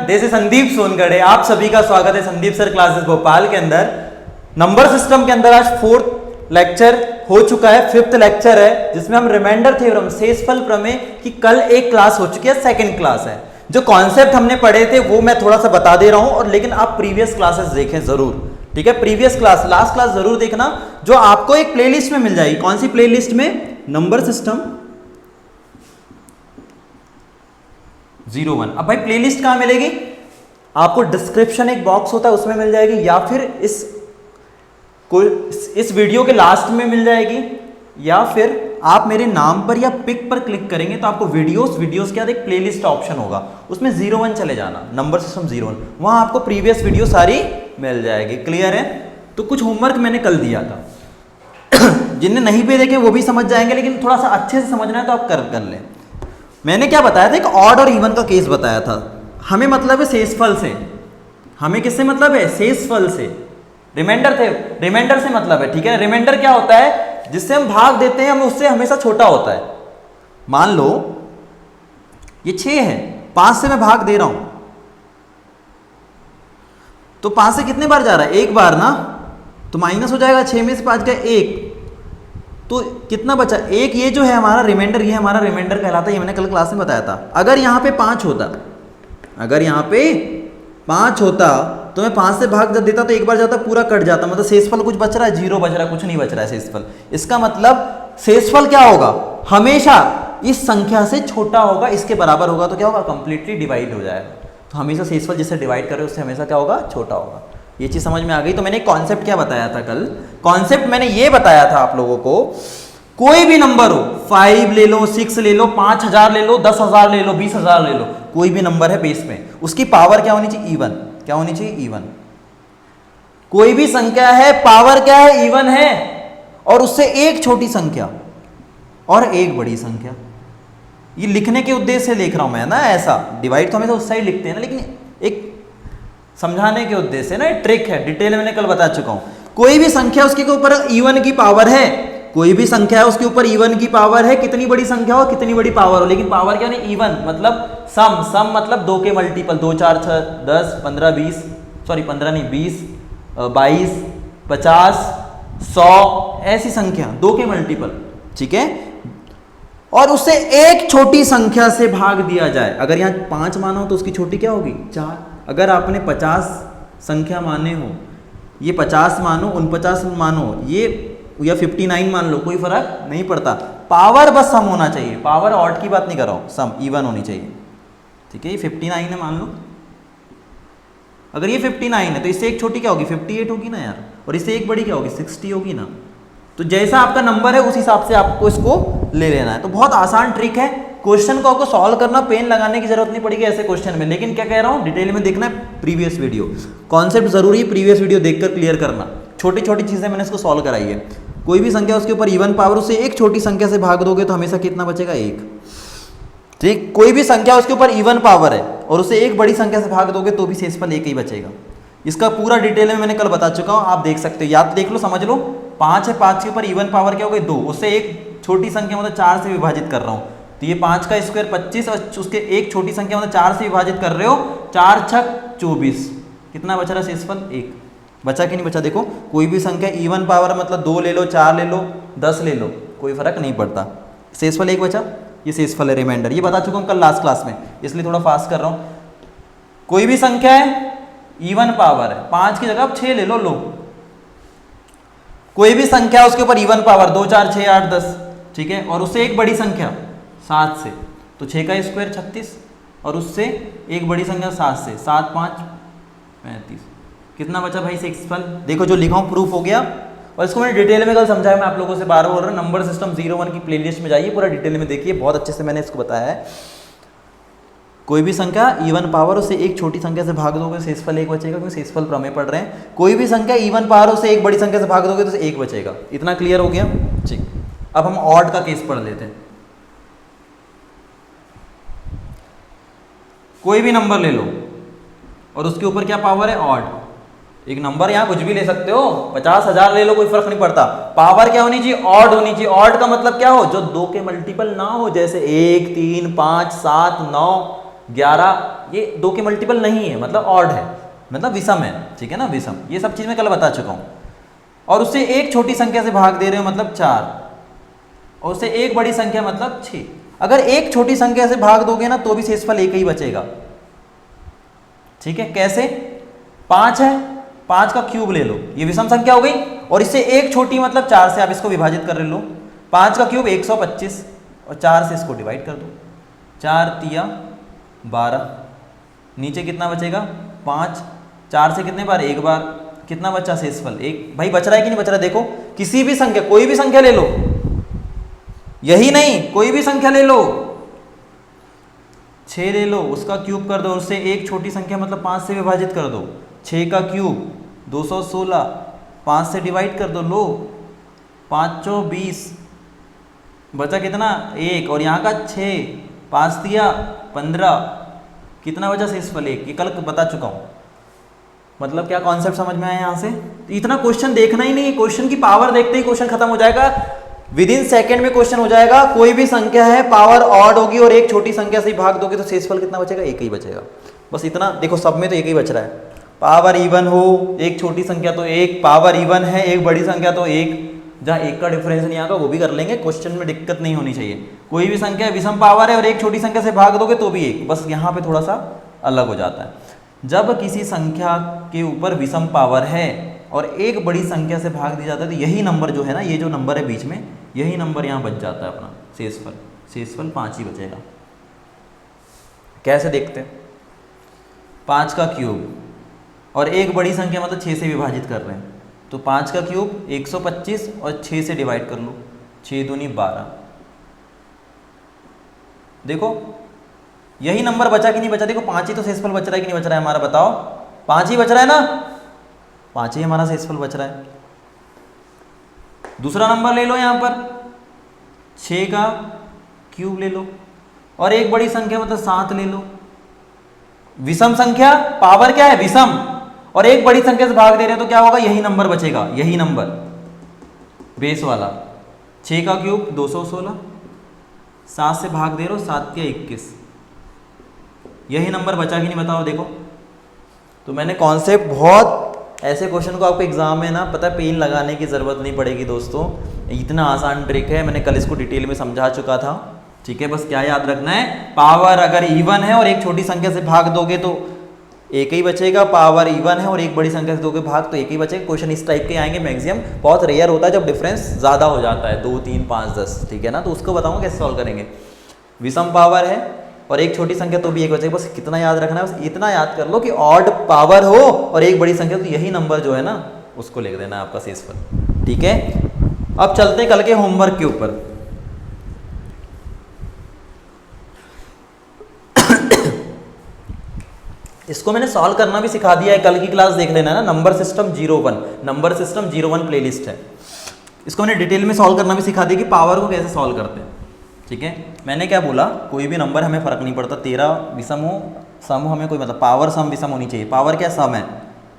This is Sandeep Songadhe. आप सभी का स्वागत है संदीप सर क्लासेस भोपाल के अंदर। नंबर सिस्टम के अंदर आज 4th लेक्चर हो चुका है, 5th लेक्चर है, जिसमें हम रिमाइंडर थ्योरम शेषफल प्रमेय की कल एक क्लास हो चुकी है, सेकंड क्लास है। जो कॉन्सेप्ट हमने पढ़े थे वो मैं थोड़ा सा बता दे रहा हूं, और लेकिन आप प्रीवियस क्लासेस देखें जरूर, ठीक है। प्रीवियस क्लास, लास्ट क्लास जरूर देखना, जो आपको एक प्लेलिस्ट में मिल जाएगी। कौन सी प्लेलिस्ट में? Number system 01। अब भाई प्लेलिस्ट कहां मिलेगी? आपको डिस्क्रिप्शन एक बॉक्स होता है उसमें मिल जाएगी, या फिर इस वीडियो के लास्ट में मिल जाएगी, या फिर आप मेरे नाम पर या पिक पर क्लिक करेंगे तो आपको वीडियोस के बाद एक प्लेलिस्ट ऑप्शन होगा, उसमें 01 चले जाना, नंबर सिस्टम 01। वहां आपको प्रीवियस वीडियो सारी मिल जाएगी। क्लियर है? तो कुछ होमवर्क मैंने कल दिया था जिन्हें नहीं पे देखे वो भी समझ जाएंगे, लेकिन थोड़ा सा अच्छे से समझना है तो आप कर लें। मैंने क्या बताया था? एक ऑड और इवन का केस बताया था। हमें मतलब है शेषफल से। हमें किससे मतलब है? शेषफल से। रिमाइंडर से मतलब है, ठीक है। रिमाइंडर क्या होता है? जिससे हम भाग देते हैं, हम उससे हमेशा छोटा होता है। मान लो ये 6 है, 5 से मैं भाग दे रहा हूं, तो 5 से कितने बार जा रहा है? एक बार ना, तो माइनस हो जाएगा। 6 में से 5 गया 1, तो कितना बचा? 1। ये जो है हमारा रिमाइंडर, ये हमारा रिमाइंडर कहलाता है। ये मैंने कल क्लास में बताया था। अगर यहाँ पे 5 होता, अगर यहाँ पे 5 होता तो मैं 5 से भाग जब देता तो एक बार जाता, पूरा कट जाता। मतलब शेषफल कुछ बच रहा है? 0 बच रहा है, कुछ नहीं बच रहा है शेषफल। इसका मतलब शेषफल क्या होगा? हमेशा इस संख्या से छोटा होगा, इसके बराबर होगा, तो क्या होगा? कंप्लीटली डिवाइड हो जाएगा। तो हमेशा शेषफल जिससे डिवाइड करे उससे हमेशा क्या होगा? छोटा होगा। ये चीज समझ में आ गई? तो मैंने कॉन्सेप्ट क्या बताया था कल? कॉन्सेप्ट मैंने ये बताया था आप लोगों को, कोई भी नंबर हो, 5 ले लो, 6 ले लो, 5000 ले लो, 10,000 ले लो, 20,000 ले लो, कोई भी नंबर है बेस में, उसकी पावर क्या होनी चाहिए? इवन। क्या होनी चाहिए? इवन। कोई भी संख्या है, पावर क्या है? इवन है, और उससे एक छोटी संख्या और एक बड़ी संख्या। ये लिखने के उद्देश्य से लिख रहा हूं मैं ना, ऐसा डिवाइड तो हमेशा उस साइड लिखते हैं ना, लेकिन एक समझाने के उद्देश्य से ना, ट्रिक है, डिटेल मैंने कल बता चुका हूं। कोई भी संख्या उसके ऊपर इवन की पावर है, कोई भी संख्या है उसके ऊपर इवन की पावर है, कितनी बड़ी संख्या हो, कितनी बड़ी पावर हो, लेकिन पावर क्या नहीं? इवन। मतलब सम मतलब 2 के मल्टीपल, 2 4 6 10 15 20, सॉरी 15 नहीं, 20 22 50 100, ऐसी संख्या 2 के मल्टीपल, ठीक है। और उससे एक छोटी संख्या से भाग दिया जाए। अगर यहाँ 5 माना हो तो उसकी छोटी क्या होगी? 4। अगर आपने 50 संख्या माने हो, ये 50 मानो, 49 मानो, ये या 59 मान लो, कोई फर्क नहीं पड़ता। पावर बस सम होना चाहिए। पावर ऑड की बात नहीं कर रहा हूं, सम इवन होनी चाहिए, ठीक है। ये 59 है मान लो, अगर ये 59 है तो इससे एक छोटी क्या होगी? 58 होगी ना यार, और इससे एक बड़ी क्या होगी? 60 होगी ना। तो जैसा आपका नंबर है उस हिसाब से आपको इसको ले लेना है। तो बहुत आसान ट्रिक है। क्वेश्चन को आपको सॉल्व करना, पेन लगाने की जरूरत नहीं पड़ेगी ऐसे क्वेश्चन में, लेकिन क्या कह रहा हूं, डिटेल में देखना है प्रीवियस वीडियो। कॉन्सेप्ट जरूरी है, प्रीवियस वीडियो देखकर क्लियर करना। छोटी छोटी चीजें मैंने इसको सॉल्व कराई है। कोई भी संख्या उसके ऊपर इवन पावर, उससे एक छोटी संख्या से भाग दोगे तो हमेशा कितना बचेगा? 1, ठीक। कोई भी संख्या उसके ऊपर इवन पावर है और उसे एक बड़ी संख्या से भाग दोगे तो भी शेषफल 1 ही बचेगा। इसका पूरा डिटेल में मैंने कल बता चुका हूं, आप देख सकते हो, याद देख लो, समझ लो। 5 है, 5 के ऊपर इवन पावर क्या हो गई? 2, उससे एक छोटी संख्या मतलब 4 से विभाजित कर रहा हूं, तो ये 5 का स्क्वायर 25, और उसके एक छोटी संख्या मतलब 4 से विभाजित कर रहे हो, 4 छक 24, कितना बच रहा? शेषफल 1 बचा कि नहीं बचा? देखो, कोई भी संख्या इवन पावर मतलब 2 ले लो, 4 ले लो, 10 ले लो, कोई फर्क नहीं पड़ता, शेषफल 1 बचा। ये शेषफल है, रिमाइंडर। ये बता चुका हूं कल लास्ट क्लास में, इसलिए थोड़ा फास्ट कर रहा हूं। कोई भी संख्या है, इवन पावर है, 5 की जगह आप 6 ले लो, कोई भी संख्या उसके ऊपर इवन पावर 2 4 6 8 10, ठीक है, और उससे एक बड़ी संख्या 7 से, तो 6 का स्क्वायर 36, और उससे एक बड़ी संख्या 7 से, 7 5 35, कितना बचा भाई? शेषफल। देखो जो लिखा हूं प्रूफ हो गया, और इसको मैंने डिटेल में कल समझाया। मैं आप लोगों से बार बोल रहा हूं, नंबर सिस्टम 01 की प्लेलिस्ट में जाइए, पूरा डिटेल में देखिए, बहुत अच्छे से मैंने इसको बताया है। कोई भी संख्या इवन पावर, उससे एक छोटी संख्या से भाग दोगे शेषफल 1 बचेगा, क्योंकि शेषफल प्रमेय पढ़ रहे हैं। कोई भी संख्या इवन पावर, उससे एक बड़ी संख्या से भाग दोगे तो 1 बचेगा। इतना क्लियर हो गया? ठीक। अब हम ऑड का केस पढ़ लेते हैं। कोई भी नंबर ले लो और उसके ऊपर क्या पावर है? ऑड। एक नंबर यहाँ कुछ भी ले सकते हो, 50,000 ले लो, कोई फर्क नहीं पड़ता। पावर क्या होनी चाहिए? ऑड होनी चाहिए। ऑड का मतलब क्या हो? जो 2 के मल्टीपल ना हो, जैसे 1 3 5 7 9 11 ये 2 के मल्टीपल नहीं है, मतलब ऑड है, मतलब विषम है, ठीक है ना, विषम। ये सब चीज़ मैं कल बता चुका हूँ। और उससे एक छोटी संख्या से भाग दे रहे हो मतलब 4, और उससे एक बड़ी संख्या मतलब 6। अगर एक छोटी संख्या से भाग दोगे ना तो भी शेषफल एक ही बचेगा, ठीक है। कैसे? 5 है, 5 का क्यूब ले लो, ये विषम संख्या हो गई, और इससे एक छोटी मतलब 4 से आप इसको विभाजित कर लो। 5 का क्यूब 125, और 4 से इसको डिवाइड कर दो, 4 तिया 12, नीचे कितना बचेगा 5, 4 से कितने बार, एक बार, कितना बचा शेषफल एक। भाई बच रहा है कि नहीं बच रहा है, देखो किसी भी संख्या, कोई भी संख्या ले लो, यही नहीं कोई भी संख्या ले लो, 6 ले लो, उसका क्यूब कर दो, उससे एक छोटी संख्या मतलब 5 से विभाजित कर दो, 6 का क्यूब 216, 5 से डिवाइड कर दो, लो 5 चौ 20, बचा कितना 1, और यहाँ का 6, 5 दिया 15, कितना बचा शेषफल 1। ये कल बता चुका हूँ। मतलब क्या कॉन्सेप्ट समझ में आया यहाँ से? तो इतना क्वेश्चन देखना ही नहीं है, क्वेश्चन की पावर देखते ही क्वेश्चन खत्म हो जाएगा, विदिन सेकंड में क्वेश्चन हो जाएगा। कोई भी संख्या है, पावर ऑड होगी और एक छोटी संख्या से भाग दोगे तो शेषफल कितना बचेगा, एक ही बचेगा। बस इतना देखो, सब में तो एक ही बच रहा है। पावर इवन हो, एक छोटी संख्या तो एक, पावर इवन है, एक बड़ी संख्या तो एक, जहाँ एक का डिफरेंस नहीं आएगा वो भी कर लेंगे, क्वेश्चन में दिक्कत नहीं होनी चाहिए। कोई भी संख्या विषम पावर है और एक छोटी संख्या से भाग दोगे तो भी एक, बस यहाँ पे थोड़ा सा अलग हो जाता है। जब किसी संख्या के ऊपर विषम पावर है और एक बड़ी संख्या से भाग दिया जाता है तो यही नंबर जो है ना, ये जो नंबर है बीच में, यही नंबर यहाँ बच जाता है अपना शेषफल। शेषफल 5 ही बचेगा। कैसे देखते हैं? 5 का क्यूब और एक बड़ी संख्या मतलब 6 से विभाजित कर रहे हैं, तो 5 का क्यूब 125 और 6 से डिवाइड कर लो, 6 दूनी 12। देखो यही नंबर बचा कि नहीं बचा, देखो 5 ही तो शेषफल बच रहा है कि नहीं बच रहा है हमारा, बताओ 5 ही बच रहा है ना, 5 ही हमारा शेषफल बच रहा है। दूसरा नंबर ले लो यहाँ पर, 6 का क्यूब ले लो और एक बड़ी संख्या मतलब 7 ले लो। विषम संख्या, पावर क्या है विषम, और एक बड़ी संख्या से भाग दे रहे हैं तो क्या होगा, यही नंबर बचेगा, यही नंबर बेस वाला। 6 का क्यूब 216, 7 से भाग दे रहे हो, 7 के 21, यही नंबर बचा कि नहीं बताओ। देखो तो मैंने कॉन्सेप्ट, बहुत ऐसे क्वेश्चन को आपको एग्जाम में ना पता है पेन लगाने की ज़रूरत नहीं पड़ेगी दोस्तों, इतना आसान ट्रिक है, मैंने कल इसको डिटेल में समझा चुका था, ठीक है। बस क्या याद रखना है, पावर अगर इवन है और एक छोटी संख्या से भाग दोगे तो एक ही बचेगा, पावर इवन है और एक बड़ी संख्या से दोगे भाग तो एक ही बचेगा। क्वेश्चन इस टाइप के आएंगे मैक्सिमम, बहुत रेयर होता है जब डिफरेंस ज़्यादा हो जाता है 2, 3, 5, 10, ठीक है ना, तो उसको बताऊँगा कैसे सॉल्व करेंगे। विषम पावर है और एक छोटी संख्या तो भी एक बचेगा, बस कितना याद रखना है, बस इतना याद कर लो कि ऑड पावर हो और एक बड़ी संख्या तो यही नंबर जो है ना उसको लिख देना है आपका शेषफल, ठीक है। अब चलते कल के होमवर्क के ऊपर। इसको मैंने सॉल्व करना भी सिखा दिया है, कल की क्लास देख लेना ना, number system 01, number system 01 playlist है। इसको मैंने डिटेल में सॉल्व करना भी सिखा दिया कि पावर को कैसे सॉल्व करते हैं, ठीक है। मैंने क्या बोला, कोई भी नंबर हमें फ़र्क नहीं पड़ता, 13 विषम हो सम हो, हमें कोई मतलब, पावर सम विषम होनी चाहिए। पावर क्या, सम है,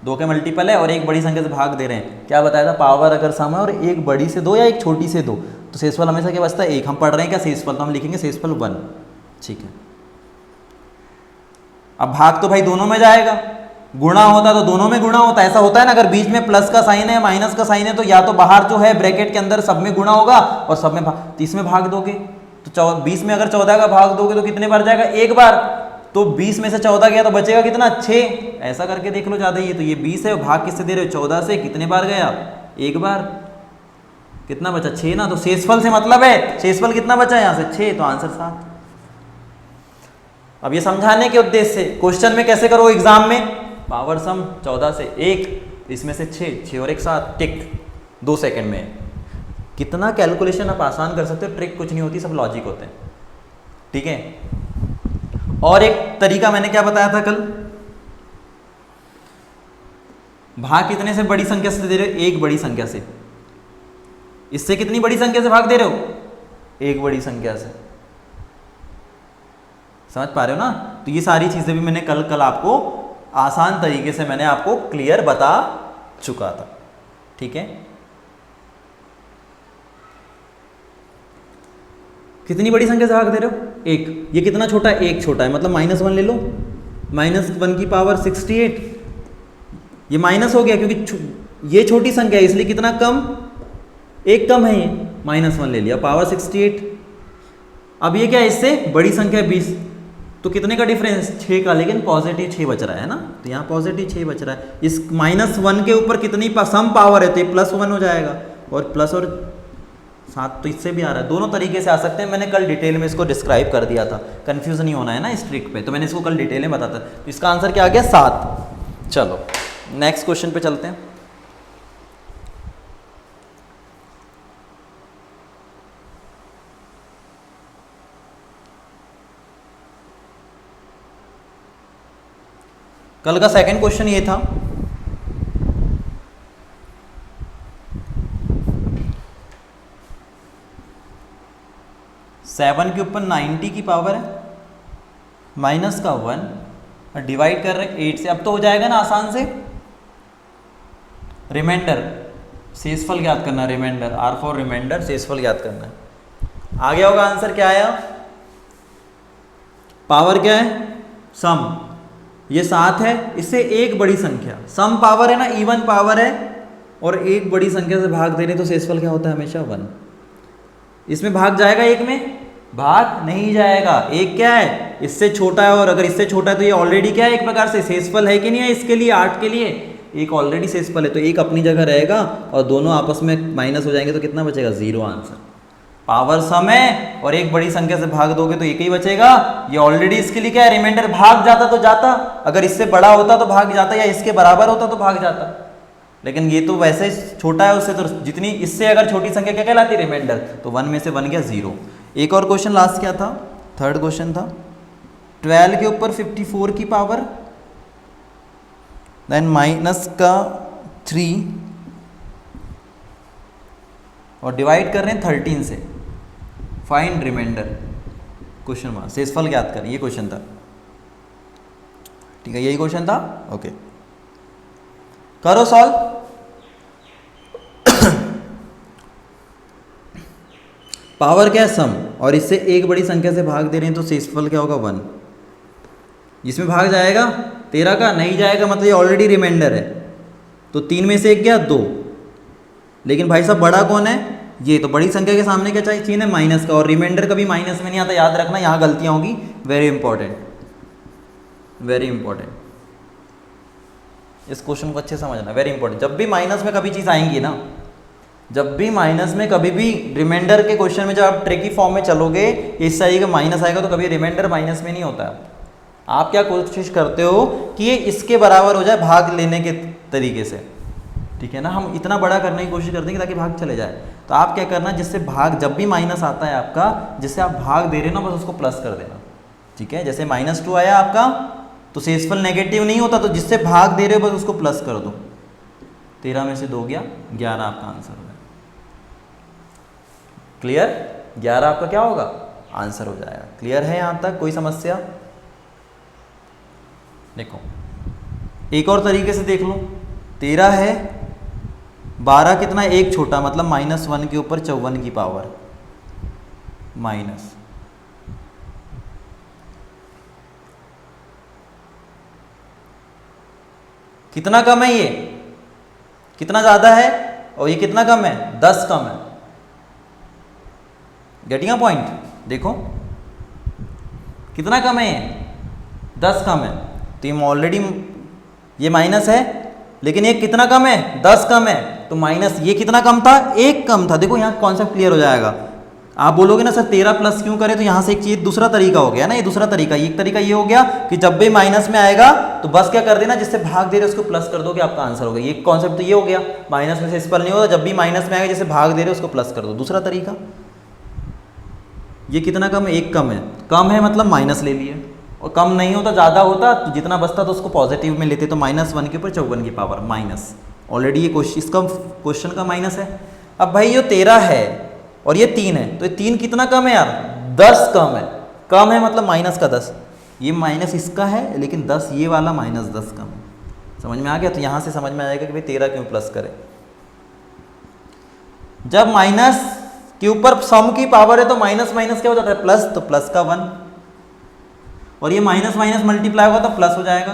2 के मल्टीपल है और एक बड़ी संख्या से भाग दे रहे हैं। क्या बताया था, पावर अगर सम है और एक बड़ी से 2 या एक छोटी से 2 तो शेषफल हमेशा क्या बचता है, 1। हम पढ़ रहे हैं क्या शेषफल, तो हम लिखेंगे शेषफल 1, ठीक है। अब भाग तो भाई दोनों में जाएगा, गुणा होता तो दोनों में गुणा होता, ऐसा होता है ना, अगर बीच में प्लस का साइन है माइनस का साइन है तो या तो बाहर जो है ब्रैकेट के अंदर सब में गुणा होगा और सब में 30 में भाग दोगे तो 20 में अगर 14 का भाग दोगे तो कितने बार जाएगा, एक बार, तो 20 में से 14 गया तो बचेगा कितना, 6। ऐसा करके देख लो ज़्यादा ही है, तो ये 20 है, भाग किससे दे रहे हो, 14 से, कितने बार गया, एक बार, कितना बचा 6 ना, तो शेषफल से मतलब है, शेषफल कितना बचा है यहाँ से 6, तो आंसर 7। अब ये समझाने के उद्देश्य से क्वेश्चन में कैसे करो एग्जाम में, पावर सम 14 से 1, इसमें से 6 और 1 7, टिक 2 सेकंड में। कितना कैलकुलेशन आप आसान कर सकते हो, ट्रिक कुछ नहीं होती, सब लॉजिक होते हैं, ठीक है। और एक तरीका मैंने क्या बताया था कल, भाग कितने से बड़ी संख्या से दे रहे हो, एक बड़ी संख्या से। इससे कितनी बड़ी संख्या से भाग दे रहे हो, एक बड़ी संख्या से। समझ पा रहे हो ना, तो ये सारी चीजें भी मैंने कल आपको आसान तरीके से मैंने आपको क्लियर बता चुका था, ठीक है। कितनी बड़ी संख्या से भाग दे रहे हो? एक। ये कितना छोटा है? एक छोटा है, मतलब -1 ले लो। -1 की पावर 68, ये माइनस हो गया क्योंकि ये छोटी संख्या है, इसलिए कितना कम? एक कम है, ये -1 ले लिया, पावर 68। अब ये क्या है? इससे बड़ी संख्या 20, तो कितने का डिफरेंस? 6 का, लेकिन पॉजिटिव 6 बच रहा है ना, तो यहाँ पॉजिटिव 6 बच रहा है। इस -1 के ऊपर कितनी सम पावर है, तो ये +1 हो जाएगा, और प्लस और 7 तो इससे भी आ रहा है। दोनों तरीके से आ सकते हैं, मैंने कल डिटेल में इसको डिस्क्राइब कर दिया था, कंफ्यूज नहीं होना है ना इस ट्रिक पे, तो मैंने इसको कल डिटेल में बताता। तो इसका आंसर क्या आ गया? 7। चलो नेक्स्ट क्वेश्चन पे चलते हैं। कल का सेकंड क्वेश्चन ये था, सेवन के ऊपर 90 की पावर है, माइनस का 1 और डिवाइड कर रहे हैं 8 से। अब तो हो जाएगा ना आसान से। रिमाइंडर शेषफल ज्ञात करना, रिमाइंडर R फॉर रिमाइंडर, शेषफल ज्ञात करना है। आ गया होगा आंसर, क्या आया? पावर क्या है? सम, ये 7 है, इससे एक बड़ी संख्या, सम पावर है ना, इवन पावर है, और एक बड़ी संख्या से भाग दे रहे तो शेषफल क्या होता है? हमेशा 1। इसमें भाग जाएगा एक में? भाग नहीं जाएगा। एक क्या है? इससे छोटा है, और अगर इससे छोटा है तो ये ऑलरेडी क्या है? एक प्रकार से शेषफल है कि नहीं है? इसके लिए 8 के लिए एक ऑलरेडी शेषफल है, तो एक अपनी जगह रहेगा और दोनों आपस में माइनस हो जाएंगे, तो कितना बचेगा? 0 आंसर। पावर सम है और एक बड़ी संख्या से भाग दोगे तो एक ही बचेगा। ये ऑलरेडी इसके लिए क्या है? रिमाइंडर। भाग जाता तो जाता, अगर इससे बड़ा होता तो भाग जाता, या इसके बराबर होता तो भाग जाता, लेकिन ये तो वैसे छोटा है उससे, तो जितनी इससे अगर छोटी संख्या क्या कहलाती है? रिमाइंडर। तो 1 में से बन गया 0। एक और क्वेश्चन लास्ट क्या था? थर्ड क्वेश्चन था 12 के ऊपर 54 की पावर, देन माइनस का 3 और डिवाइड कर रहे हैं 13 से। फाइंड रिमाइंडर, क्वेश्चन मार्क, शेषफल ज्ञात करें, ये क्वेश्चन था। ठीक है, यही क्वेश्चन था। ओके, करो सॉल्व। पावर क्या है? सम, और इससे एक बड़ी संख्या से भाग दे रहे हैं तो शेषफल क्या होगा? 1। इसमें भाग जाएगा 13 का? नहीं जाएगा, मतलब ये ऑलरेडी रिमाइंडर है, तो 3 में से 1 गया 2। लेकिन भाई साहब बड़ा कौन है? ये। तो बड़ी संख्या के सामने क्या चाहिए? चिन्ह है माइनस का, और रिमाइंडर कभी माइनस में नहीं आता, याद रखना, यहाँ गलतियाँ होगी। वेरी इंपॉर्टेंट, वेरी इंपॉर्टेंट, इस क्वेश्चन को अच्छे समझना, वेरी इंपॉर्टेंट। जब भी माइनस में कभी चीज़ आएंगी ना, जब भी माइनस में कभी भी रिमाइंडर के क्वेश्चन में जब आप ट्रिकी फॉर्म में चलोगे, इस साइड का माइनस आएगा, तो कभी रिमाइंडर माइनस में नहीं होता है। आप क्या कोशिश करते हो कि ये इसके बराबर हो जाए भाग लेने के तरीके से, ठीक है ना। हम इतना बड़ा करने की कोशिश करते हैं कि ताकि भाग चले जाए। तो आप क्या करना, जिससे भाग, जब भी माइनस आता है आपका, जिससे आप भाग दे रहे हो ना, बस उसको प्लस कर देना, ठीक है। जैसे -2 आया आपका, तो शेषफल नेगेटिव नहीं होता, तो जिससे भाग दे रहे हो बस उसको प्लस कर दो। 13 में से 2 गया, 11 आपका आंसर होगा। क्लियर? 11 आपका क्या होगा? आंसर हो जाएगा। क्लियर है यहाँ तक? कोई समस्या? देखो एक और तरीके से देख लो, 13 है, 12 कितना? 1 छोटा, मतलब -1 के ऊपर 54 की पावर माइनस, कितना कम है ये? कितना ज़्यादा है? और ये कितना कम है? 10 कम है। Getting a point? देखो कितना कम है ये? 10 कम है। तो ये ऑलरेडी ये माइनस है, लेकिन ये कितना कम है? 10 कम है। तो माइनस ये कितना कम था? 1 कम था। देखो यहाँ कॉन्सेप्ट क्लियर हो जाएगा। आप बोलोगे ना सर 13 प्लस क्यों करें, तो यहाँ से एक चीज़, दूसरा तरीका हो गया ना, ये दूसरा तरीका। एक तरीका ये हो गया कि जब भी माइनस में आएगा तो बस क्या कर देना, जिससे भाग दे रहे उसको प्लस कर दो कि आपका आंसर हो गया। ये कॉन्सेप्ट तो ये हो गया, माइनस में से शेषफल नहीं होता, जब भी माइनस में आएगा जिससे भाग दे रहे उसको प्लस कर दो। दूसरा तरीका, ये कितना कम है? 1 कम है। कम है मतलब माइनस ले लिए, और कम नहीं होता, ज़्यादा होता तो जितना बचता तो उसको पॉजिटिव में लेते, तो -1 के ऊपर 54 की पावर माइनस। ऑलरेडी ये इसका क्वेश्चन का माइनस है। अब भाई ये 13 है और ये 3 है, तो ये 3 कितना कम है यार? 10 कम है। कम है मतलब माइनस का 10, ये माइनस इसका है, लेकिन 10 ये वाला, -10 कम है। समझ में आ गया? तो यहाँ से समझ में आएगा कि भाई 13 क्यों प्लस करें। जब माइनस कि ऊपर सम की पावर है तो माइनस माइनस क्या हो जाता है प्लस, तो प्लस का 1, और ये माइनस माइनस मल्टीप्लाई होगा तो प्लस हो जाएगा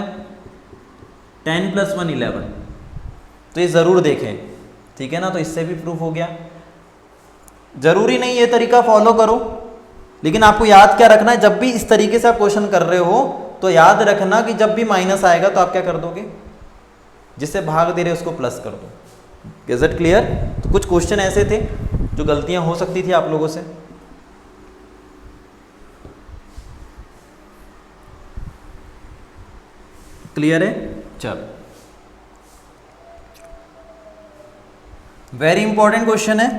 10 + 1 11। तो ये ज़रूर देखें, ठीक है ना। तो इससे भी प्रूफ हो गया। जरूरी नहीं ये तरीका फॉलो करो, लेकिन आपको याद क्या रखना है, जब भी इस तरीके से आप क्वेश्चन कर रहे हो तो याद रखना कि जब भी माइनस आएगा तो आप क्या कर दोगे, जिससे भाग दे रहे उसको प्लस कर दो। Is it clear? तो कुछ क्वेश्चन ऐसे थे जो गलतियां हो सकती थी आप लोगों से। क्लियर है? चलो, वेरी इंपॉर्टेंट क्वेश्चन है।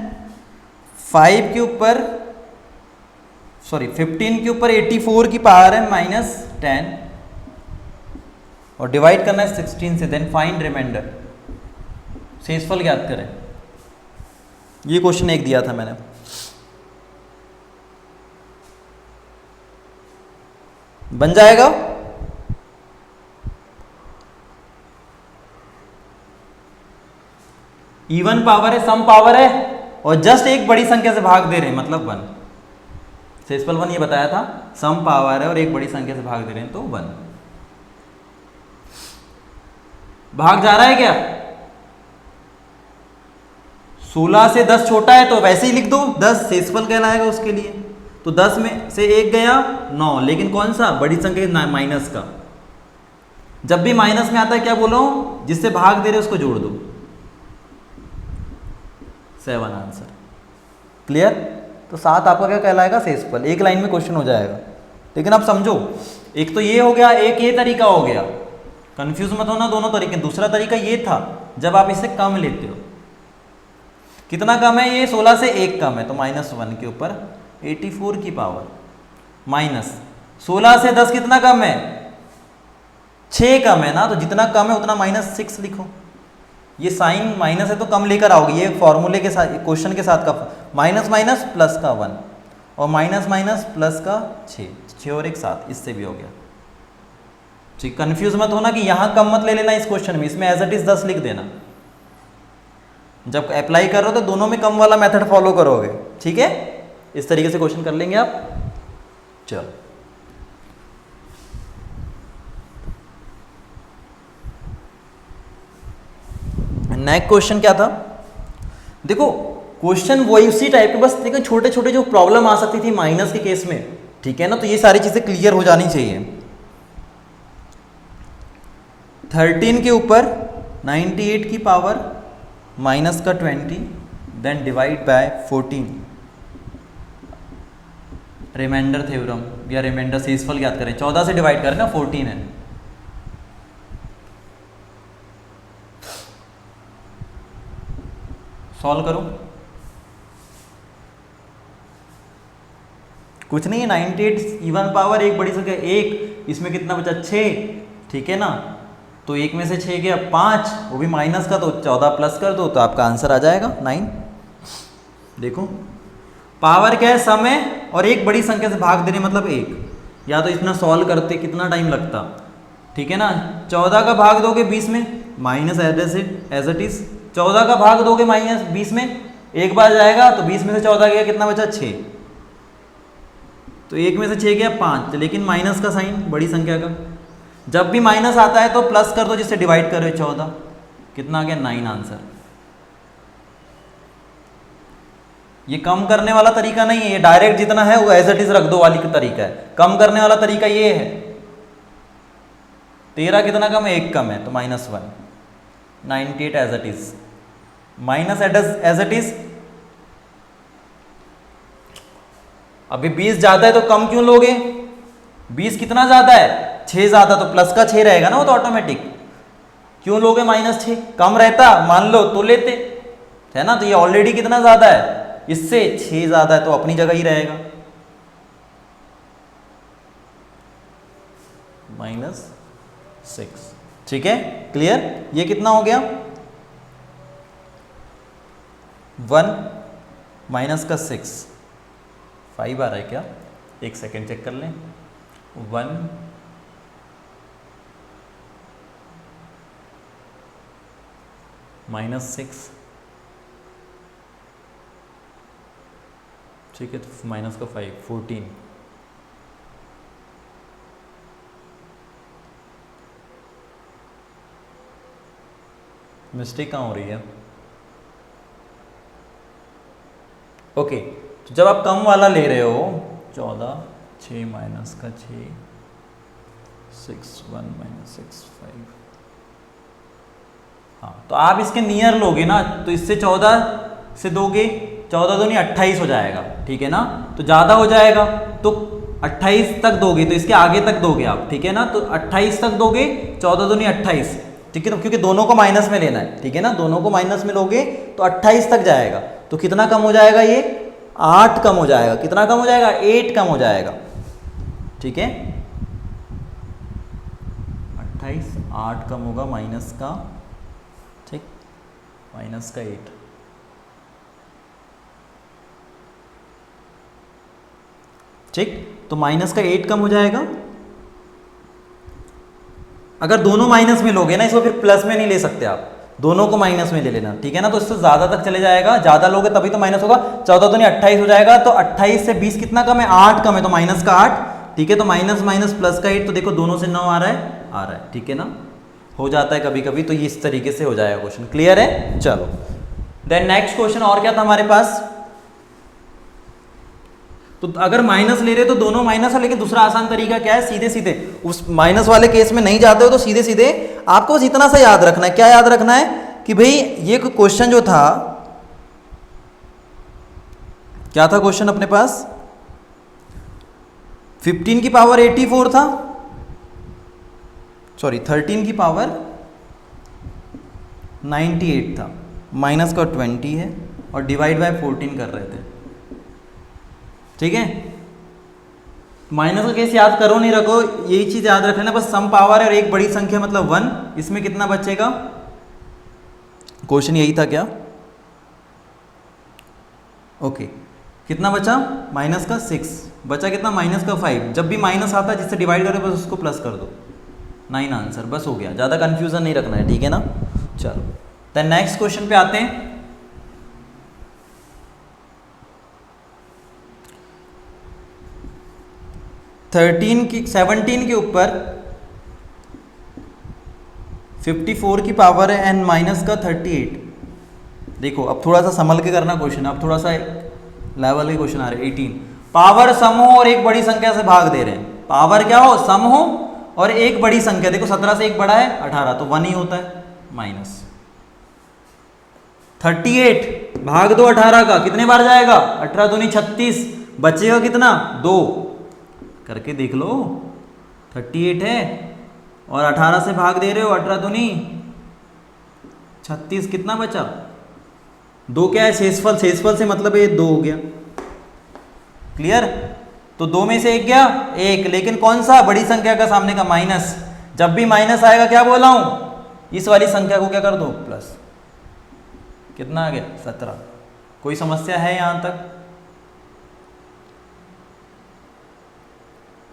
5 के ऊपर 15 के ऊपर 84 की पावर है -10 और डिवाइड करना है 16 से, देन फाइंड रिमाइंडर, शेषफल ज्ञात करें। ये क्वेश्चन एक दिया था मैंने। बन जाएगा? इवन पावर है, सम पावर है, और जस्ट एक बड़ी संख्या से भाग दे रहे हैं, मतलब 1। शेषफल 1 ये बताया था, सम पावर है और एक बड़ी संख्या से भाग दे रहे हैं तो 1। भाग जा रहा है क्या? 16 से 10 छोटा है तो वैसे ही लिख दो 10, शेषफल कहलाएगा उसके लिए। तो 10 में से 1 गया 9, लेकिन कौन सा? बड़ी संख्या माइनस का। जब भी माइनस में आता है क्या बोल रहा हूं, जिससे भाग दे रहे उसको जोड़ दो, 7 आंसर। क्लियर? तो 7 आपका क्या कहलाएगा? शेषफल। एक लाइन में क्वेश्चन हो जाएगा। लेकिन आप समझो, एक तो ये हो गया, एक ये तरीका हो गया, कंफ्यूज मत होना दोनों तरीके। दूसरा तरीका ये था जब आप इसे कम लेते हो। कितना कम है ये? 16 से 1 कम है, तो -1 के ऊपर 84 की पावर माइनस 16 से 10 कितना कम है? 6 कम है ना, तो जितना कम है उतना -6 लिखो। ये साइन माइनस है तो कम लेकर आओगे, ये फॉर्मूले के साथ, क्वेश्चन के साथ का माइनस माइनस प्लस का 1 और माइनस माइनस प्लस का 6 और 1 7, इससे भी हो गया। ठीक, कंफ्यूज मत होना कि यहाँ कम मत ले लेना इस क्वेश्चन में, इसमें एज इट इज 10 लिख देना। जब अप्लाई कर रहे हो तो दोनों में कम वाला मेथड फॉलो करोगे, ठीक है। इस तरीके से क्वेश्चन कर लेंगे आप। चलो, नेक्स्ट क्वेश्चन क्या था? देखो क्वेश्चन वही उसी टाइप के, बस देखो छोटे छोटे जो प्रॉब्लम आ सकती थी माइनस के केस में, ठीक है ना। तो ये सारी चीजें क्लियर हो जानी चाहिए। 13 के ऊपर 98 की पावर माइनस का 20, then divide by 14, remainder theorem या रिमाइंडर शेषफल ज्ञात करें। 14 से डिवाइड करें ना, 14 है। सॉल्व करो। कुछ नहीं है, 98 इवन पावर, एक बड़ी संख्या 1, इसमें कितना बचा? 6, ठीक है ना। तो 1 में से 6 गया 5, वो भी माइनस का, तो 14 प्लस कर दो तो आपका आंसर आ जाएगा 9। देखो पावर क्या है? सम है और एक बड़ी संख्या से भाग दे रहे मतलब 1। या तो इतना सॉल्व करते कितना टाइम लगता, ठीक है ना। 14 का भाग दोगे 20 में, माइनस एज इट इज। 14 का भाग दोगे -20 में, एक बार जाएगा तो 20 में से 14 गया, कितना बचा? 6। तो 1 में से 6 गया 5, लेकिन माइनस का साइन बड़ी संख्या का। जब भी माइनस आता है तो प्लस कर दो, जिससे डिवाइड करो 14, कितना आ गया? 9 आंसर। ये कम करने वाला तरीका नहीं है, ये डायरेक्ट जितना है वो एज इट इज रख दो वाली का तरीका है। कम करने वाला तरीका ये है, 13 कितना कम है? 1 कम है, तो -1। 98 as it is, minus as it is. अभी 20 ज्यादा है तो कम क्यों लोगे? 20 कितना ज्यादा है? 6 ज्यादा, तो प्लस का 6 रहेगा ना वो तो ऑटोमेटिक। क्यों लोगे -6? कम रहता मान लो तो लेते, है ना। तो ये ऑलरेडी कितना ज्यादा है? इससे 6 ज्यादा है, तो अपनी जगह ही रहेगा, -6। ठीक है, क्लियर? ये कितना हो गया? 1 माइनस का 6, 5 आ रहा है क्या? एक सेकेंड चेक कर लें। 1 -6 ठीक है, तो माइनस का 5 14। मिस्टेक कहाँ हो रही है? ओके, तो जब आप कम वाला ले रहे हो 14 6 माइनस का 6 6 1 माइनस 6 5, हाँ तो आप इसके नियर लोगे ना, तो इससे 14 से दोगे, 14 दूनी 28 हो जाएगा, ठीक है ना, तो ज़्यादा हो जाएगा तो 28 तक दोगे, तो इसके आगे तक दोगे आप, ठीक है ना, तो 28 तक दोगे, 14 दूनी 28, ठीक है, तो क्योंकि दोनों को माइनस में लेना है, ठीक है ना, दोनों को माइनस में लोगे तो 28 तक जाएगा, तो कितना कम हो जाएगा ये? 8 कम हो जाएगा। कितना कम हो जाएगा? 8 कम हो जाएगा, ठीक है, 28 8 कम होगा माइनस का, ठीक, माइनस का 8, ठीक, तो माइनस का 8 कम हो जाएगा। अगर दोनों माइनस में लोगे ना, इसको फिर प्लस में नहीं ले सकते आप, दोनों को माइनस में ले लेना, ठीक है ना, तो इससे ज़्यादा तक चले जाएगा, ज़्यादा लोगे तभी तो माइनस होगा, 14 दूनी 28 हो जाएगा, तो 28 से 20 कितना कम है? 8 कम है, तो माइनस का 8, ठीक है, तो माइनस माइनस प्लस का 8, तो देखो दोनों से 9 आ रहा है, ठीक है ना, हो जाता है कभी कभी, तो ये इस तरीके से हो जाएगा क्वेश्चन। क्लियर है? चलो देन नेक्स्ट क्वेश्चन, और क्या था हमारे पास? तो अगर माइनस ले रहे हो तो दोनों माइनस है, लेकिन दूसरा आसान तरीका क्या है? सीधे सीधे उस माइनस वाले केस में नहीं जाते हो तो सीधे सीधे आपको बस इतना सा याद रखना है। क्या याद रखना है? कि भाई ये क्वेश्चन जो था, क्या था क्वेश्चन अपने पास? 15 की पावर 84 था, सॉरी 13 की पावर 98 था, माइनस का 20 है और डिवाइड बाय 14 कर रहे थे, ठीक है। माइनस का केस याद करो नहीं रखो, यही चीज याद रखना, बस सम पावर है और एक बड़ी संख्या मतलब 1, इसमें कितना बचेगा? क्वेश्चन यही था क्या? ओके, कितना बचा? माइनस का 6 बचा, कितना? माइनस का 5। जब भी माइनस आता है जिससे डिवाइड करो बस उसको प्लस कर दो, 9 आंसर, बस हो गया, ज़्यादा कंफ्यूजन नहीं रखना है, ठीक है ना। चलो देन नेक्स्ट क्वेश्चन पे आते हैं। की 17 के ऊपर 54 की पावर है एंड माइनस का 38। देखो अब थोड़ा सा संभल के करना क्वेश्चन, अब थोड़ा सा लेवल के क्वेश्चन आ रहे हैं। 18 पावर सम हो और एक बड़ी संख्या से भाग दे रहे हैं। पावर क्या हो? सम हो और एक बड़ी संख्या, देखो 17 से एक बड़ा है 18, तो 1 ही होता है, माइनस 38 भाग दो 18 का, कितने बार जाएगा? 18 दूनी 36, बचेगा कितना? 2, करके देख लो, 38 है और 18 से भाग दे रहे हो, 18 दूनी 36, कितना बचा? 2 क्या है? शेषफल, शेषफल से मतलब ये 2 हो गया। क्लियर? तो 2 में से 1 गया 1, लेकिन कौन सा? बड़ी संख्या का सामने का माइनस। जब भी माइनस आएगा क्या बोला हूं? इस वाली संख्या को क्या कर दो? प्लस। कितना आ गया? 17। कोई समस्या है यहां तक?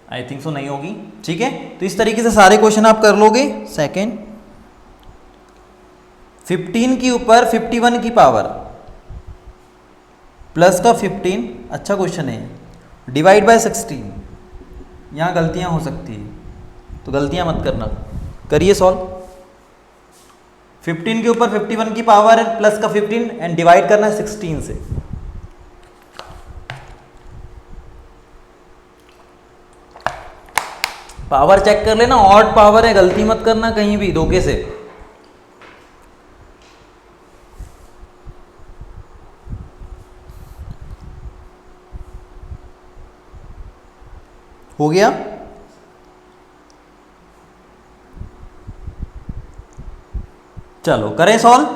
आई थिंक सो नहीं होगी, ठीक है। तो इस तरीके से सारे क्वेश्चन आप कर लोगे। सेकेंड, 15 के ऊपर 51 की पावर प्लस का 15, अच्छा क्वेश्चन है, डिवाइड बाय 16। यहाँ गलतियाँ हो सकती है तो गलतियाँ मत करना, करिए सॉल्व। 15 के ऊपर 51 की पावर है प्लस का 15 एंड डिवाइड करना है 16 से। पावर चेक कर लेना, ऑड पावर है, गलती मत करना कहीं भी धोखे से। हो गया? चलो करें सॉल्व।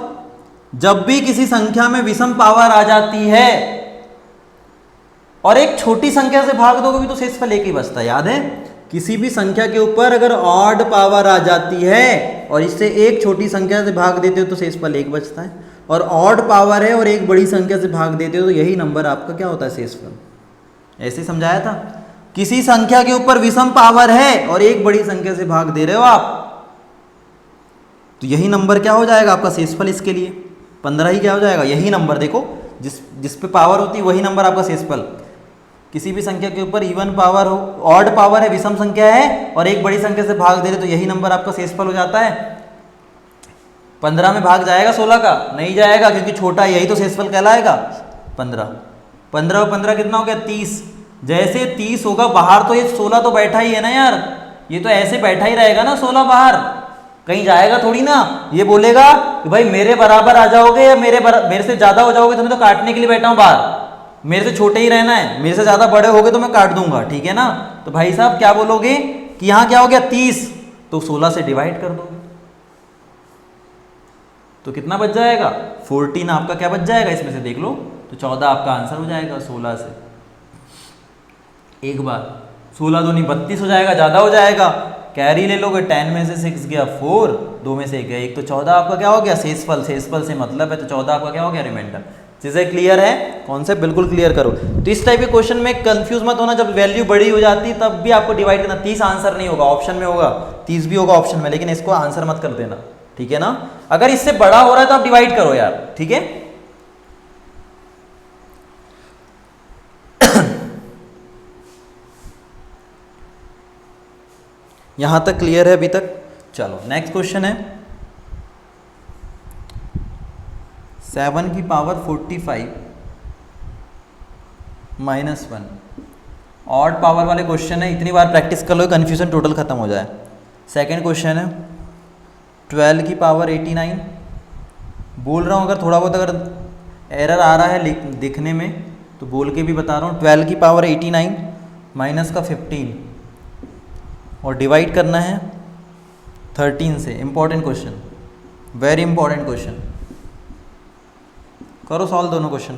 जब भी किसी संख्या में विषम पावर आ जाती है और एक छोटी संख्या से भाग दोगे भी तो शेषफल एक ही बचता है, याद है? किसी भी संख्या के ऊपर अगर ऑड पावर आ जाती है और इससे एक छोटी संख्या से भाग देते हो तो शेषफल एक बचता है, और ऑड पावर है और एक बड़ी संख्या से भाग देते हो तो यही नंबर आपका क्या होता है? शेषफल। ऐसे समझाया था। किसी संख्या के ऊपर विषम पावर है और एक बड़ी संख्या से भाग दे रहे हो आप, तो यही नंबर क्या हो जाएगा आपका शेषफल। इसके लिए 15 ही क्या हो जाएगा? यही नंबर, देखो जिस पे पावर होती है वही नंबर आपका शेषफल। किसी भी संख्या के ऊपर इवन पावर हो, ऑड पावर है, विषम संख्या है और एक बड़ी संख्या से भाग दे रहे तो यही नंबर आपका शेषफल हो जाता है। 15 में भाग जाएगा 16 का? नहीं जाएगा, क्योंकि छोटा है, यही तो शेषफल कहलाएगा 15। 15 और 15 कितना हो गया? 30। जैसे 30 होगा बाहर तो ये 16 तो बैठा ही है ना यार, ये तो ऐसे बैठा ही रहेगा ना 16 बाहर, कहीं जाएगा थोड़ी ना। ये बोलेगा कि भाई मेरे बराबर आ जाओगे या मेरे से ज्यादा हो जाओगे तो मैं तो काटने के लिए बैठा हूं बाहर, मेरे से छोटे ही रहना है, मेरे से ज्यादा बड़े होगे तो मैं काट दूंगा, ठीक है ना। तो भाई साहब क्या बोलोगे कि यहाँ क्या हो गया 30, तो 16 से डिवाइड कर दोगे तो कितना बच जाएगा? 14 आपका क्या बच जाएगा इसमें से देख लो, तो 14 आपका आंसर हो जाएगा 16 से। एक बार 16 दूनी 32 हो जाएगा, ज़्यादा हो जाएगा, कैरी ले लोगे, 10 में से 6 गया 4, 2 में से 1 गया 1, तो 14 आपका क्या हो गया? शेषफल। शेषफल से मतलब है तो 14 आपका क्या हो गया? रिमाइंडर। चीज़ें क्लियर है? कॉन्सेप्ट बिल्कुल क्लियर करो। तो इस टाइप के क्वेश्चन में कंफ्यूज मत होना, जब वैल्यू बड़ी हो जाती है तब भी आपको डिवाइड करना। 30 आंसर नहीं होगा, ऑप्शन में होगा, 30 भी होगा ऑप्शन में, लेकिन इसको आंसर मत कर देना, ठीक है ना। अगर इससे बड़ा हो रहा है तो आप डिवाइड करो यार, ठीक है। यहां तक क्लियर है अभी तक? चलो नेक्स्ट क्वेश्चन है 7 की पावर 45 -1। ऑड पावर वाले क्वेश्चन है, इतनी बार प्रैक्टिस कर लो कन्फ्यूजन टोटल खत्म हो जाए। सेकंड क्वेश्चन है 12 की पावर 89। बोल रहा हूँ अगर थोड़ा बहुत अगर एरर आ रहा है दिखने में तो बोल के भी बता रहा हूँ। 12 की पावर 89 माइनस का 15 और डिवाइड करना है 13 से। Important question, very important question. करो सॉल्व दोनों क्वेश्चन।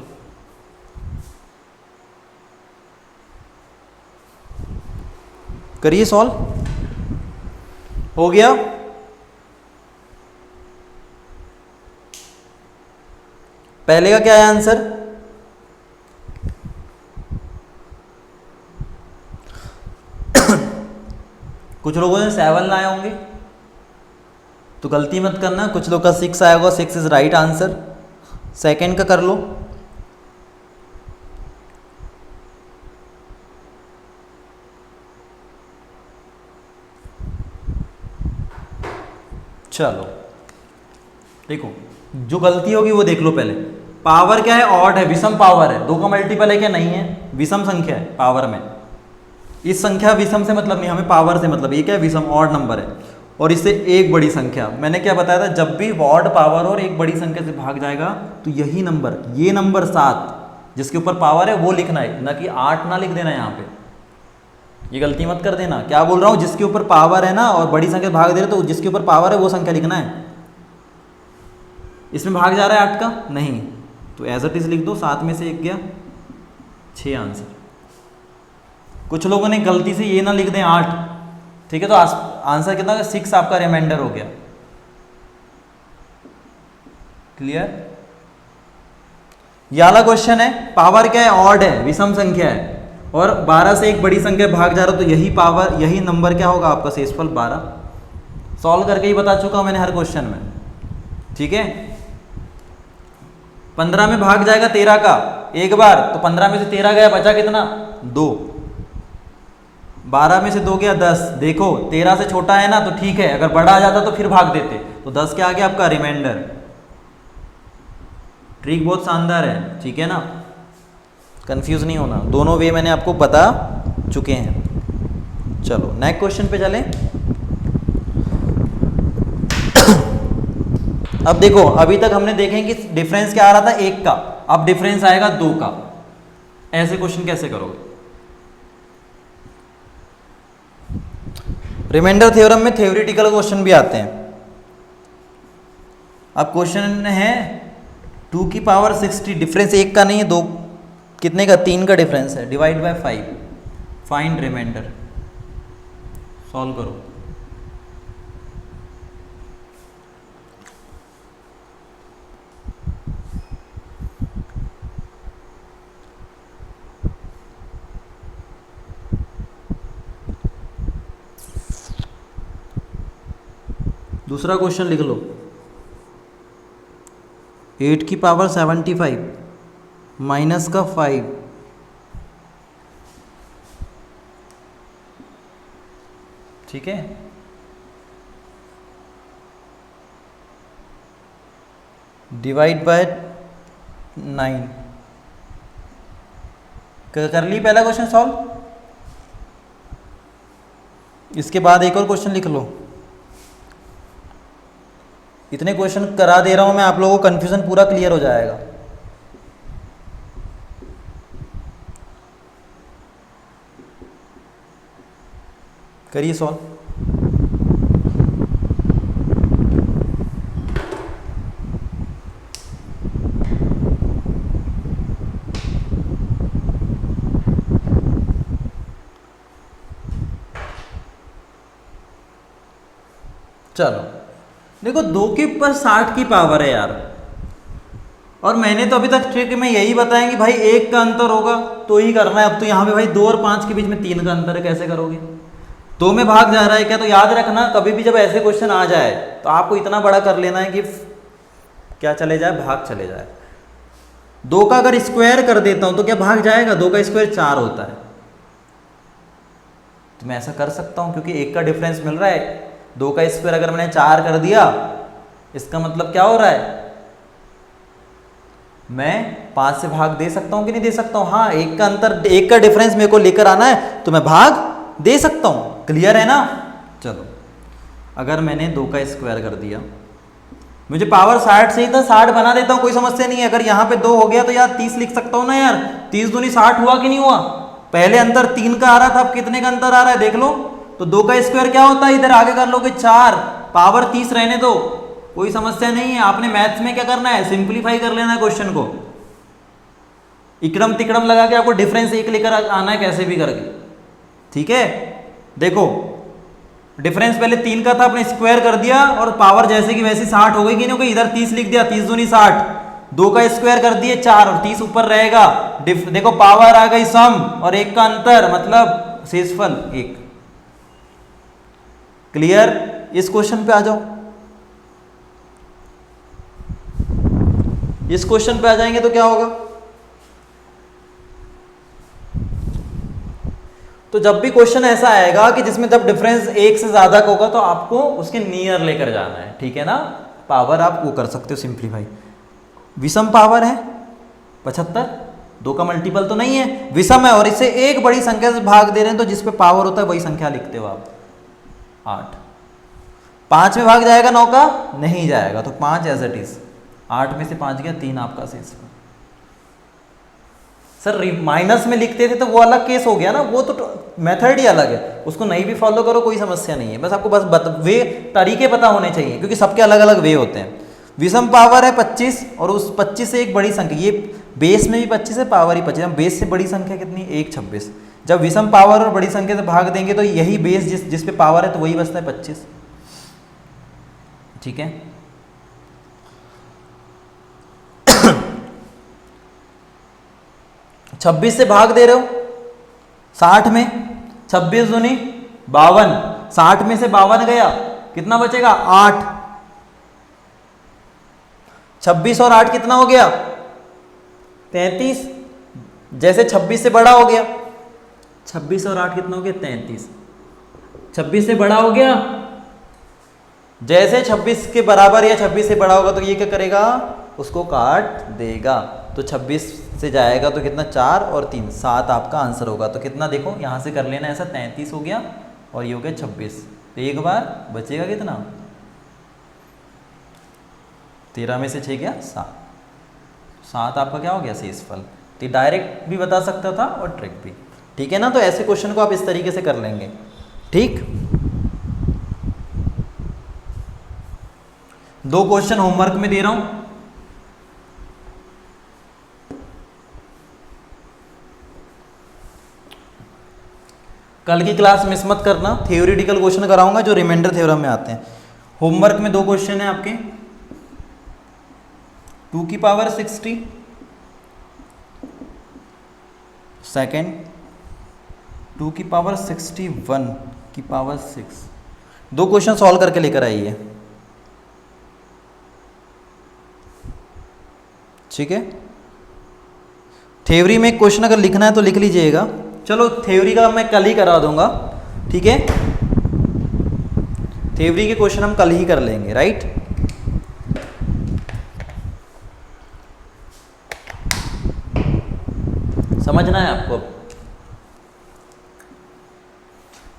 करिए सॉल्व। हो गया? पहले का क्या है आंसर? कुछ लोगों ने 7 लाए होंगे तो गलती मत करना, कुछ लोग का 6 आया होगा, 6 इज राइट आंसर। सेकंड का कर लो। चलो देखो, जो गलती होगी वो देख लो पहले। पावर क्या है? ऑड है, विषम पावर है, 2 का मल्टीपल है क्या? नहीं है, विषम संख्या है पावर में। इस संख्या विषम से मतलब नहीं, हमें पावर से मतलब। ये क्या है? विषम, ऑड नंबर है और इससे एक बड़ी संख्या। मैंने क्या बताया था? जब भी ऑड पावर और एक बड़ी संख्या से भाग जाएगा तो यही नंबर, ये नंबर 7 जिसके ऊपर पावर है वो लिखना है, ना कि 8 ना लिख देना यहाँ पे। ये गलती मत कर देना। क्या बोल रहा हूँ? जिसके ऊपर पावर है ना और बड़ी संख्या भाग दे रहे तो जिसके ऊपर पावर है वो संख्या लिखना है। इसमें भाग जा रहा है 8 का? नहीं, तो एज इट इज लिख दो। 7 में से 1 गया 6 आंसर। कुछ लोगों ने गलती से ये ना लिख दें 8, ठीक है, तो आंसर कितना? 6 आपका रिमाइंडर हो गया। क्लियर? ये वाला क्वेश्चन है, पावर क्या है? ऑड है, विषम संख्या है और 12 से एक बड़ी संख्या भाग जा रहा तो यही पावर, यही नंबर क्या होगा आपका? शेषफल 12। सॉल्व करके ही बता चुका हूं मैंने हर क्वेश्चन में, ठीक है। 15 में भाग जाएगा 13 का एक बार, तो 15 में से 13 गया, बचा कितना? 2। 12 में से 2 गया 10। देखो 13 से छोटा है ना तो ठीक है, अगर बड़ा आ जाता तो फिर भाग देते। तो 10 क्या आ गया आपका? रिमाइंडर। ट्रिक बहुत शानदार है, ठीक है ना, कंफ्यूज नहीं होना। दोनों वे मैंने आपको बता चुके हैं। चलो नेक्स्ट क्वेश्चन पे चलें। अब देखो, अभी तक हमने देखे कि डिफरेंस क्या आ रहा था? 1 का, अब डिफरेंस आएगा 2 का। ऐसे क्वेश्चन कैसे करोगे? रिमाइंडर थ्योरम में थ्योरेटिकल क्वेश्चन भी आते हैं। अब क्वेश्चन है 2 की पावर 60, डिफरेंस 1 का नहीं है, 2 कितने का? 3 का डिफरेंस है, divide by 5, find remainder. Solve करो। दूसरा क्वेश्चन लिख लो। 8 की पावर 75 माइनस का 5 ठीक है, डिवाइड बाय 9 कर ली पहला क्वेश्चन सॉल्व। इसके बाद एक और क्वेश्चन लिख लो। इतने क्वेश्चन करा दे रहा हूं मैं, आप लोगों को कंफ्यूजन पूरा क्लियर हो जाएगा। करिए सॉल्व। चलो देखो, 2 के ऊपर 60 की पावर है यार, और मैंने तो अभी तक ट्रिक में यही बताया कि भाई 1 का अंतर होगा तो ही करना है। अब तो यहाँ पे भाई 2 और 5 के बीच में 3 का अंतर है, कैसे करोगे? 2 में भाग जा रहा है क्या? तो याद रखना, कभी भी जब ऐसे क्वेश्चन आ जाए तो आपको इतना बड़ा कर लेना है कि क्या चले जाए, भाग चले जाए। 2 का अगर स्क्वायर कर देता हूं तो क्या भाग जाएगा? 2 का स्क्वायर 4 होता है, तो मैं ऐसा कर सकता हूं क्योंकि 1 का डिफरेंस मिल रहा है। 2 का स्क्वायर अगर मैंने 4 कर दिया, इसका मतलब क्या हो रहा है, मैं 5 से भाग दे सकता हूं कि नहीं दे सकता हूं? हाँ, 1 का अंतर, 1 का डिफरेंस मेरे को लेकर आना है तो मैं भाग दे सकता हूं। क्लियर है ना? चलो, अगर मैंने 2 का स्क्वायर कर दिया, मुझे पावर 60 से ही था, 60 बना देता हूं, कोई समस्या नहीं है। अगर यहां पे 2 हो गया तो यार 30 लिख सकता हूं ना यार। 30 दूनी 60 हुआ कि नहीं हुआ? पहले अंतर 3 का आ रहा था, अब कितने का अंतर आ रहा है देख लो। तो 2 का स्क्वायर क्या होता है, इधर आगे कर लोगे 4, पावर 30 रहने दो, कोई समस्या नहीं है। आपने मैथ्स में क्या करना है, सिंप्लीफाई कर लेना है क्वेश्चन को, इकड़म तिकड़म लगा के आपको डिफरेंस 1 लेकर आना है कैसे भी करके। ठीक है, देखो डिफरेंस पहले 3 का था, आपने स्क्वायर कर दिया और पावर जैसे कि वैसे 60 हो गई कि नहीं हो गई? इधर 30 लिख दिया, 30 दूनी 60, 2 का स्क्वायर कर दिए 4 और 30 ऊपर रहेगा। देखो पावर आ गई सम और 1 का अंतर, मतलब शेषफल 1। क्लियर? इस क्वेश्चन पे आ जाओ, इस क्वेश्चन पे आ जाएंगे तो क्या होगा, तो जब भी क्वेश्चन ऐसा आएगा कि जिसमें जब डिफरेंस 1 से ज्यादा का होगा तो आपको उसके नियर लेकर जाना है। ठीक है ना? पावर आप वो कर सकते हो सिंप्लीफाई। विषम पावर है 75, 2 का मल्टीपल तो नहीं है, विषम है और इसे एक बड़ी संख्या से भाग दे रहे हैं, तो जिस पे पावर होता है वही संख्या लिखते हो आप। 8 5 में भाग जाएगा 9 का? नहीं जाएगा, तो 5 एज इट इज। 8 में से 5 गया, 3 आपका शेष। सर माइनस में लिखते थे तो वो अलग केस हो गया ना, वो तो मेथड ही अलग है, उसको नहीं भी फॉलो करो कोई समस्या नहीं है। बस आपको बस वे तरीके पता होने चाहिए, क्योंकि सबके अलग अलग वे होते हैं। विषम पावर है 25 और उस 25 से एक बड़ी संख्या, ये बेस में भी 25 है, पावर ही 25, बेस से बड़ी संख्या कितनी? 1 26। जब विषम पावर और बड़ी संख्या से भाग देंगे तो यही बेस जिस पे पावर है तो वही बचता है 25। ठीक है, 26 से भाग दे रहे हो 60 में, 26 दूनी 52, 60 में से 52 गया, कितना बचेगा? 8। 26 और 8 कितना हो गया? 33। जैसे 26 से बड़ा हो गया, 26 और 8 कितना हो गया? 33। 26 से बड़ा हो गया, जैसे 26 के बराबर या 26 से बड़ा होगा तो ये क्या करेगा? उसको काट देगा। तो 26 से जाएगा तो कितना? 4 और 3 7 आपका आंसर होगा। तो कितना देखो यहाँ से कर लेना, ऐसा 33 हो गया और ये हो गया 26। तो एक बार बचेगा कितना? 13 में से 6 गया 7, 7 आपका क्या हो गया? शेषफल। तो डायरेक्ट भी बता सकता था और ट्रिक भी। ठीक है ना? तो ऐसे क्वेश्चन को आप इस तरीके से कर लेंगे। ठीक, 2 क्वेश्चन होमवर्क में दे रहा हूं, कल की क्लास मिस मत करना, थ्योरेटिकल क्वेश्चन कराऊंगा जो रिमाइंडर थ्योरम में आते हैं। होमवर्क में 2 क्वेश्चन है आपके, 2 की पावर 60, सेकेंड 2 की पावर 61 की पावर 6। 2 क्वेश्चन सॉल्व करके लेकर आइए। ठीक है, थ्योरी में क्वेश्चन अगर लिखना है तो लिख लीजिएगा। चलो थ्योरी का मैं कल ही करा दूंगा। ठीक है, थ्योरी के क्वेश्चन हम कल ही कर लेंगे, राइट। समझना है आपको।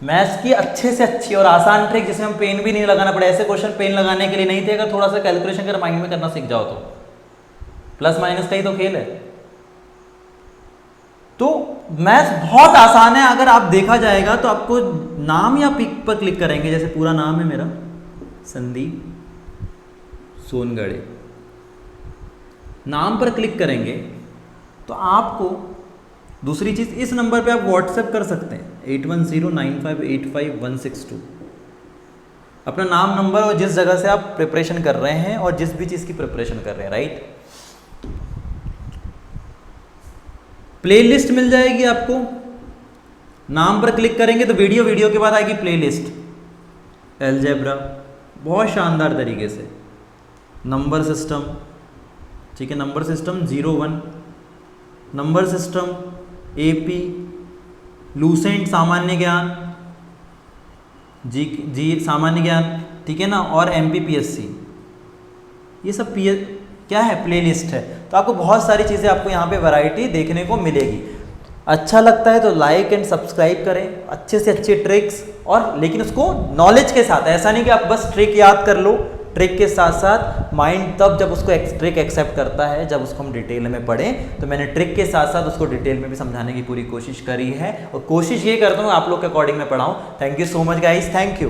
मैथ्स की अच्छे से अच्छी और आसान ट्रिक जिसमें हम पेन भी नहीं लगाना पड़े, ऐसे क्वेश्चन पेन लगाने के लिए नहीं थे, अगर थोड़ा सा कैलकुलेशन अगर माइंड में करना सीख जाओ तो प्लस माइनस का ही तो खेल है। तो मैथ्स बहुत आसान है, अगर आप देखा जाएगा तो आपको नाम या पिक पर क्लिक करेंगे, जैसे पूरा नाम है मेरा संदीप सोनगढ़े, नाम पर क्लिक करेंगे तो आपको दूसरी चीज़ इस नंबर पे आप व्हाट्सएप कर सकते हैं 8109585162, अपना नाम नंबर और जिस जगह से आप प्रिपरेशन कर रहे हैं और जिस भी चीज़ की प्रिपरेशन कर रहे हैं, राइट। प्लेलिस्ट मिल जाएगी आपको, नाम पर क्लिक करेंगे तो वीडियो के बाद आएगी प्लेलिस्ट, अलजेब्रा बहुत शानदार तरीके से, नंबर सिस्टम, ठीक है, number system 01, number system AP, Lucent सामान्य ज्ञान, जी सामान्य ज्ञान, ठीक है ना, और एमपीपीएससी, ये सब क्या है, प्लेलिस्ट है। तो आपको बहुत सारी चीज़ें आपको यहाँ पे वैरायटी देखने को मिलेगी। अच्छा लगता है तो लाइक एंड सब्सक्राइब करें, अच्छे से अच्छे ट्रिक्स, और लेकिन उसको नॉलेज के साथ, ऐसा नहीं कि आप बस ट्रिक याद कर लो, ट्रिक के साथ साथ माइंड तब जब उसको ट्रिक एक्सेप्ट करता है जब उसको हम डिटेल में पढ़ें। तो मैंने ट्रिक के साथ साथ उसको डिटेल में भी समझाने की पूरी कोशिश करी है, और कोशिश ये करता हूँ आप लोग के अकॉर्डिंग में पढ़ाऊँ। Thank you so much guys, thank you.